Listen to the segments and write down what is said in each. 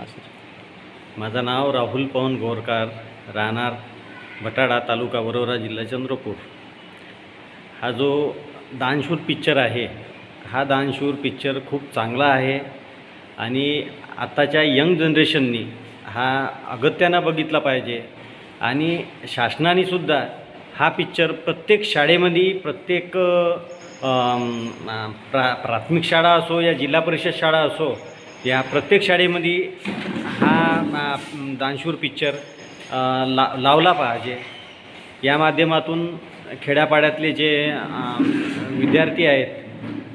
माझं नाव राहुल पवन गोरकार, राहणार बटाडा, तालुका वरोरा, जिल्हा चंद्रपूर। हा जो दानशूर पिक्चर आहे, हा दानशूर पिक्चर खूप चांगला आहे आणि आत्ताच्या यंग जनरेशननी हा अगत्यानं बघितला पाहिजे आणि शासनानेसुद्धा हा पिक्चर प्रत्येक शाळेमध्ये, प्रत्येक प्राथमिक शाळा असो या जिल्हा परिषद शाळा असो, या प्रत्येक शाळेमध्ये हा दानशूर पिक्चर लावला पाहिजे। या माध्यमातून खेड्यापाड्यातले जे विद्यार्थी आहेत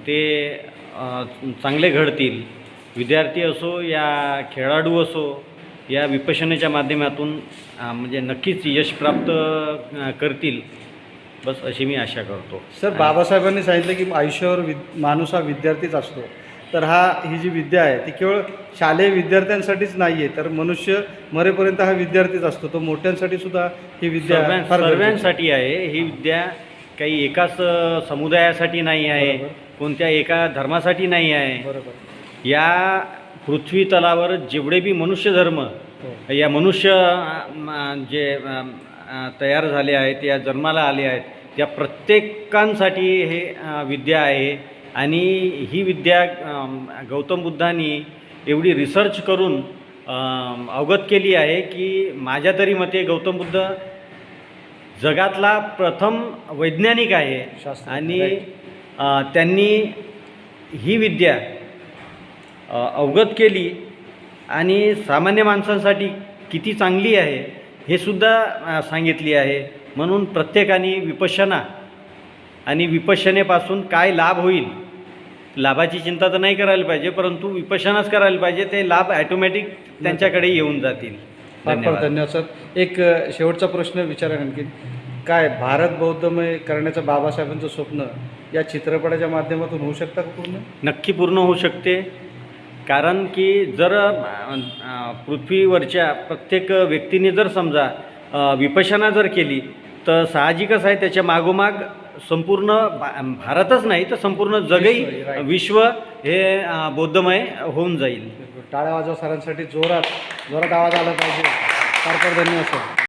ते चांगले घडतील। विद्यार्थी असो या खेळाडू असो, या विपश्यनेच्या माध्यमातून म्हणजे नक्कीच यश प्राप्त करतील, बस अशी मी आशा करतो। सर, बाबासाहेबांनी सांगितलं की आयुष्यावर माणूस हा विद्यार्थीच असतो, तर ही जी विद्या आहे ती केवळ शालेय विद्यार्थ्यांसाठीच नाही आहे, तर मनुष्य मरेपर्यंत हा विद्यार्थीच असतो। तो मोठ्यांसाठी सुद्धा ही विद्या सर्वांसाठी आहे। ही विद्या काही एकाच समुदायासाठी नाही आहे, कोणत्या एका धर्मासाठी नाही आहे। बरोबर। या पृथ्वी तलावर जेवढे बी मनुष्य धर्म या मनुष्य जे तयार झाले आहेत, या जन्माला आले आहेत, त्या प्रत्येकांसाठी हे विद्या आहे। आणि ही विद्या गौतम बुद्धांनी एवढी रिसर्च करून अवगत केली आहे की माझ्या तरी मते गौतम बुद्ध जगातला प्रथम वैज्ञानिक आहे आणि त्यांनी ही विद्या अवगत केली आणि सामान्य माणसांसाठी किती चांगली आहे हे सुद्धा सांगितली आहे। म्हणून प्रत्येकाने विपश्यना आणि विपश्यनेपासून काय लाभ होईल, लाभाची चिंता तर नाही करायला पाहिजे, परंतु विपश्यनाच करायला पाहिजे। ते लाभ ॲटोमॅटिक त्यांच्याकडे येऊन जातील। धन्यवाद सर। एक शेवटचा प्रश्न विचारा, आणखी काय भारत बौद्धमय करण्याचं बाबासाहेबांचं स्वप्न या चित्रपटाच्या माध्यमातून होऊ शकतं का पूर्ण? नक्की पूर्ण होऊ शकते, कारण की जर पृथ्वीवरच्या प्रत्येक व्यक्तीने जर समजा विपश्यना जर केली तर साहजिकच आहे त्याच्या मागोमाग संपूर्ण भारतच नाही तर संपूर्ण जगही, विश्व हे बौद्धमय होऊन जाईल। टाळ्या वाजवा सरांसाठी, जोरात आवाज आला पाहिजे। फार धन्यवाद सर।